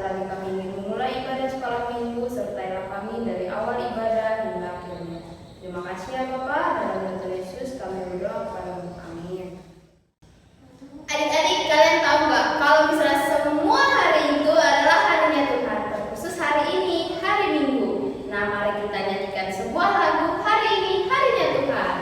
lagi kami ingin memulai ibadah sekolah minggu, sertailah kami dari awal ibadah hingga akhirnya. Terima kasih ya Bapa, dalam nama Tuhan Yesus kami berdoa kepadamu. Amin. Adik-adik, kalian tahu nggak kalau misalnya semua hari itu adalah harinya Tuhan, terkhusus hari ini, hari Minggu. Nah, mari kita nyanyikan sebuah lagu, hari ini harinya Tuhan.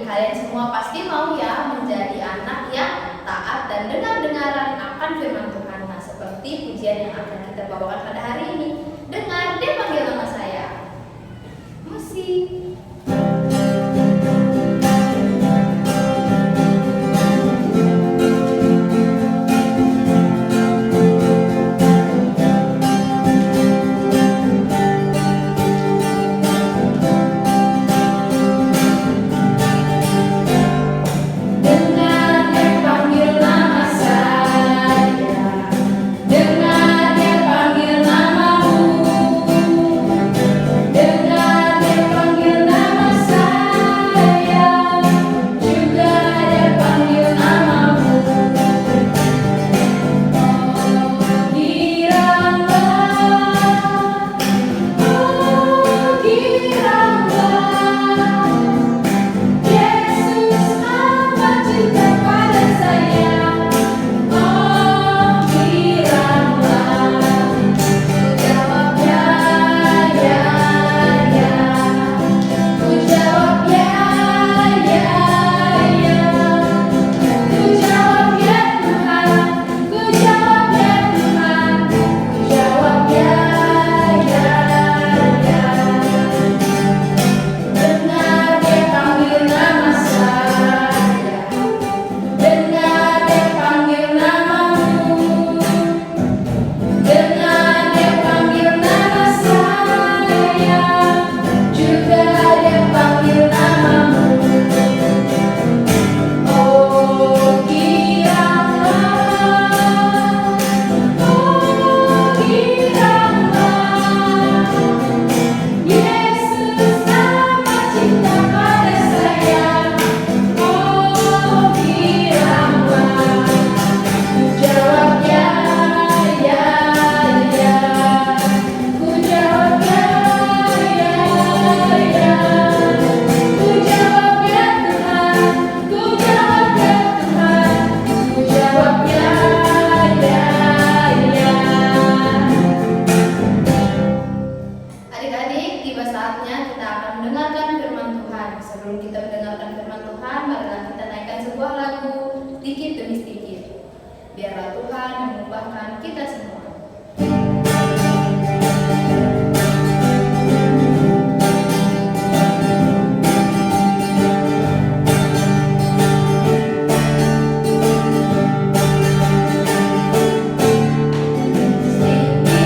Kalian semua pasti mau ya menjadi anak yang taat dan dengar-dengaran akan firman Tuhan. Nah, seperti pujian yang akan kita bawakan pada hari ini. Dengar, dia panggil nama saya. Musik. Biarlah Tuhan mengubahkan kita semua. Sing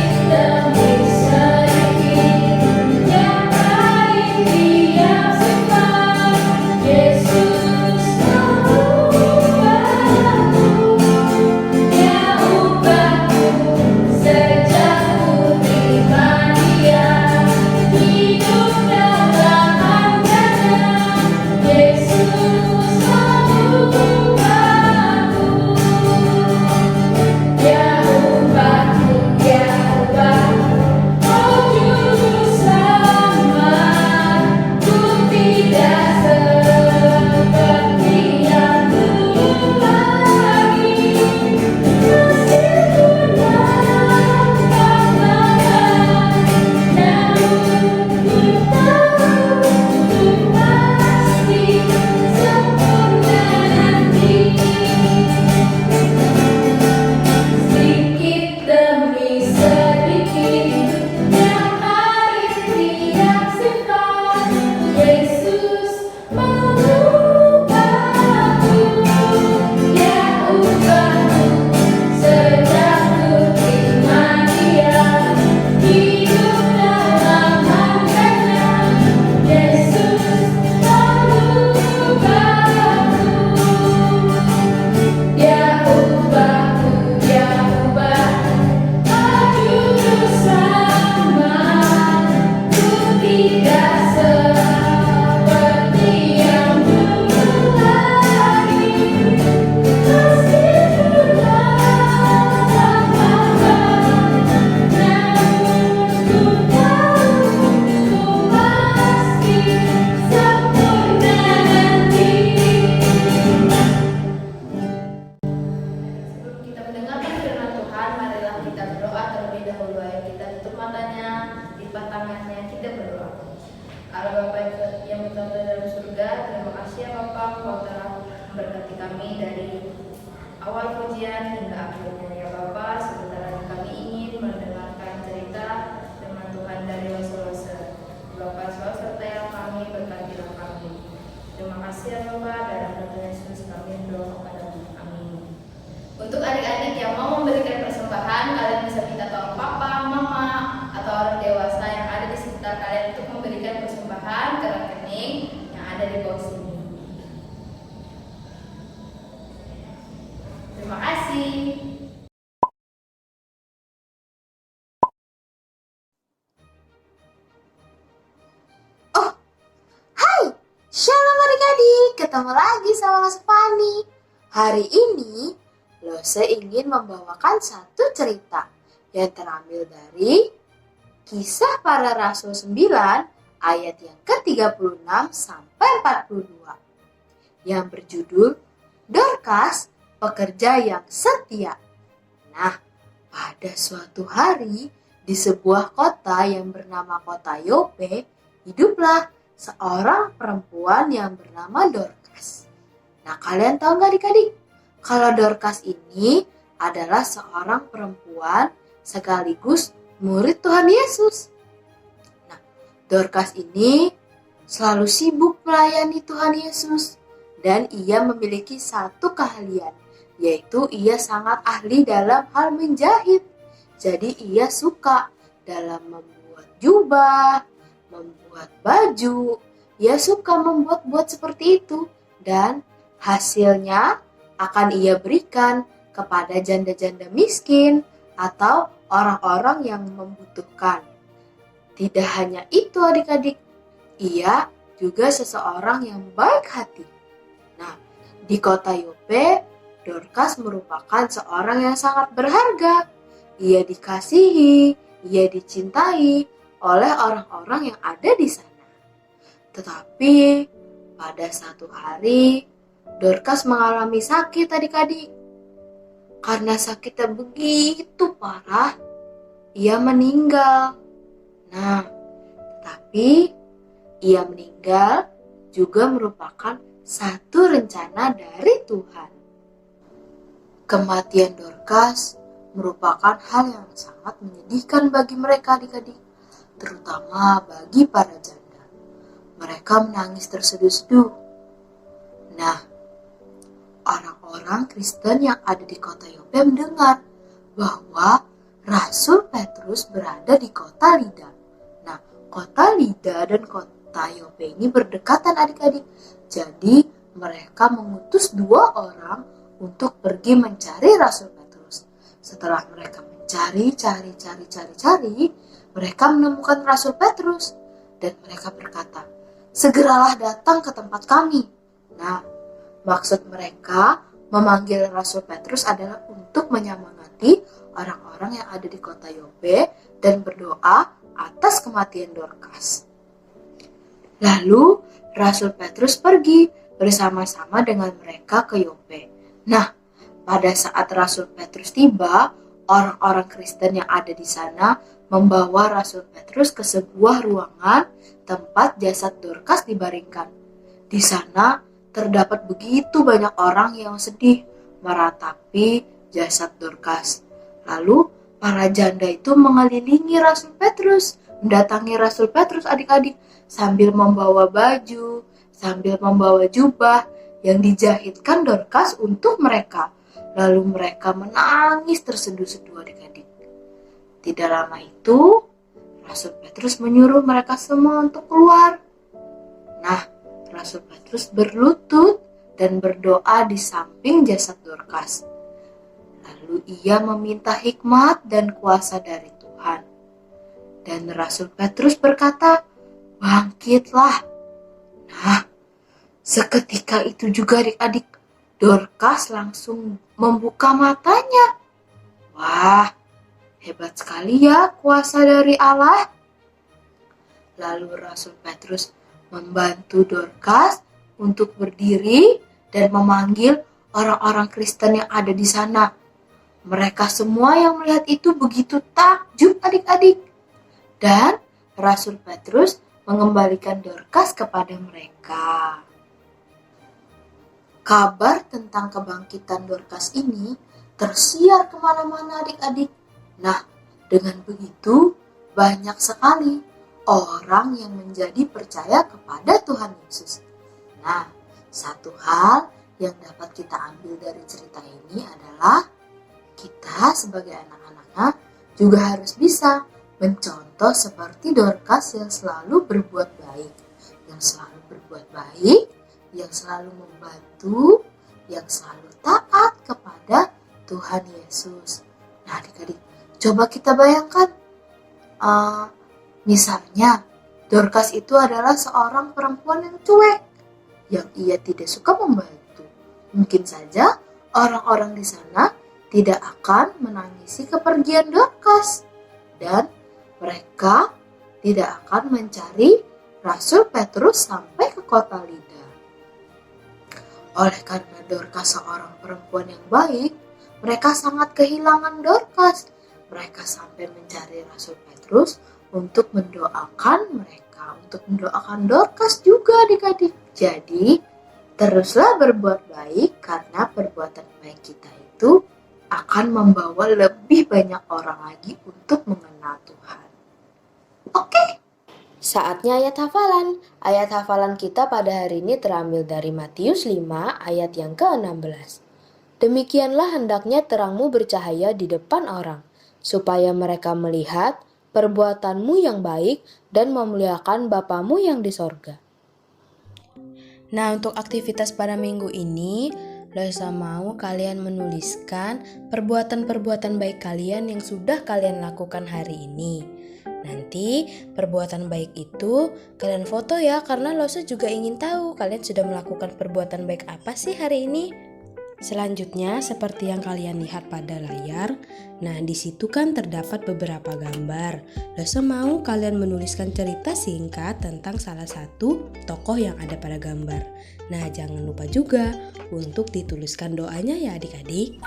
dahulu, ayo kita tutup matanya, lipat tangannya, kita berdoa. Allah Bapa yang bertata dalam surga, terima kasih ya Bapa, Kau telah memberkati kami dari awal pujian hingga akhirnya ya Bapa. Sebentar lagi kami ingin mendengarkan cerita firman Tuhan dari Wase-Wase. Bapa selalu sertai kami, berkatilah kami. Terima kasih ya Bapa, dalam nama Yesus kami berdoa kepadamu. Amin. Untuk adik-adik yang mau memberikan persembahan, kalian bisa minta tolong papa, mama, atau orang dewasa yang ada di sekitar kalian untuk memberikan persembahan ke rekening yang ada di bawah sini. Terima kasih. Oh, hai, shalom adik-adik, ketemu lagi sama Mas Fani. Hari ini, Lose ingin membawakan satu cerita yang terambil dari Kisah Para Rasul 9 ayat yang ke-36 sampai 42 yang berjudul Dorcas, pekerja yang setia. Nah, pada suatu hari di sebuah kota yang bernama kota Yope, hiduplah seorang perempuan yang bernama Dorcas. Nah, kalian tahu nggak adik-adik? Kalau Dorcas ini adalah seorang perempuan sekaligus murid Tuhan Yesus. Nah, Dorcas ini selalu sibuk melayani Tuhan Yesus dan ia memiliki satu keahlian, yaitu ia sangat ahli dalam hal menjahit. Jadi ia suka dalam membuat jubah, membuat baju. Ia suka membuat-buat seperti itu dan hasilnya akan ia berikan kepada janda-janda miskin atau orang-orang yang membutuhkan. Tidak hanya itu adik-adik, ia juga seseorang yang baik hati. Nah, di kota Yope, Dorcas merupakan seorang yang sangat berharga. Ia dikasihi, ia dicintai oleh orang-orang yang ada di sana. Tetapi pada satu hari, Dorcas mengalami sakit adik-adik. Karena sakitnya begitu parah, ia meninggal. Nah, tapi ia meninggal juga merupakan satu rencana dari Tuhan. Kematian Dorcas merupakan hal yang sangat menyedihkan bagi mereka adik-adik, terutama bagi para janda. Mereka menangis terseduh-seduh. Nah, orang-orang Kristen yang ada di kota Yope mendengar bahwa Rasul Petrus berada di kota Lida. Nah, kota Lida dan kota Yope ini berdekatan adik-adik. Jadi, mereka mengutus 2 orang untuk pergi mencari Rasul Petrus. Setelah mereka mencari, mereka menemukan Rasul Petrus. Dan mereka berkata, "Segeralah datang ke tempat kami." Nah, maksud mereka memanggil Rasul Petrus adalah untuk menyemangati orang-orang yang ada di kota Yope dan berdoa atas kematian Dorcas. Lalu Rasul Petrus pergi bersama-sama dengan mereka ke Yope. Nah, pada saat Rasul Petrus tiba, orang-orang Kristen yang ada di sana membawa Rasul Petrus ke sebuah ruangan tempat jasad Dorcas dibaringkan. Di sana terdapat begitu banyak orang yang sedih meratapi jasad Dorcas. Lalu para janda itu mengelilingi Rasul Petrus, mendatangi Rasul Petrus adik-adik sambil membawa baju, sambil membawa jubah yang dijahitkan Dorcas untuk mereka. Lalu mereka menangis terseduh-seduh adik-adik. Tidak lama itu, Rasul Petrus menyuruh mereka semua untuk keluar. Nah, Rasul Petrus berlutut dan berdoa di samping jasad Dorcas. Lalu ia meminta hikmat dan kuasa dari Tuhan. Dan Rasul Petrus berkata, "Bangkitlah." Nah, seketika itu juga adik-adik, Dorcas langsung membuka matanya. Wah, hebat sekali ya kuasa dari Allah. Lalu Rasul Petrus membantu Dorcas untuk berdiri dan memanggil orang-orang Kristen yang ada di sana. Mereka semua yang melihat itu begitu takjub adik-adik. Dan Rasul Petrus mengembalikan Dorcas kepada mereka. Kabar tentang kebangkitan Dorcas ini tersiar kemana-mana adik-adik. Nah, dengan begitu banyak sekali orang yang menjadi percaya kepada Tuhan Yesus. Nah, satu hal yang dapat kita ambil dari cerita ini adalah kita sebagai anak-anaknya juga harus bisa mencontoh seperti Dorcas yang selalu berbuat baik, yang selalu membantu, yang selalu taat kepada Tuhan Yesus. Nah, adik-adik, coba kita bayangkan, misalnya Dorcas itu adalah seorang perempuan yang cuek, yang ia tidak suka membantu. Mungkin saja orang-orang di sana tidak akan menangisi kepergian Dorcas, dan mereka tidak akan mencari Rasul Petrus sampai ke kota Lida. Oleh karena Dorcas seorang perempuan yang baik, mereka sangat kehilangan Dorcas. Mereka sampai mencari Rasul Petrus untuk mendoakan mereka, untuk mendoakan Dorcas juga adik-adik. Jadi, teruslah berbuat baik karena perbuatan baik kita itu akan membawa lebih banyak orang lagi untuk mengenal Tuhan. Oke? Saatnya ayat hafalan. Ayat hafalan kita pada hari ini terambil dari Matius 5 ayat yang ke-16. Demikianlah hendaknya terangmu bercahaya di depan orang, supaya mereka melihat perbuatanmu yang baik dan memuliakan Bapamu yang di sorga. Nah, untuk aktivitas pada minggu ini, Loisa mau kalian menuliskan perbuatan-perbuatan baik kalian yang sudah kalian lakukan hari ini. Nanti perbuatan baik itu kalian foto ya, karena Loisa juga ingin tahu kalian sudah melakukan perbuatan baik apa sih hari ini. Selanjutnya, seperti yang kalian lihat pada layar, nah di situ kan terdapat beberapa gambar. Loisa mau kalian menuliskan cerita singkat tentang salah satu tokoh yang ada pada gambar. Nah, jangan lupa juga untuk dituliskan doanya ya adik-adik.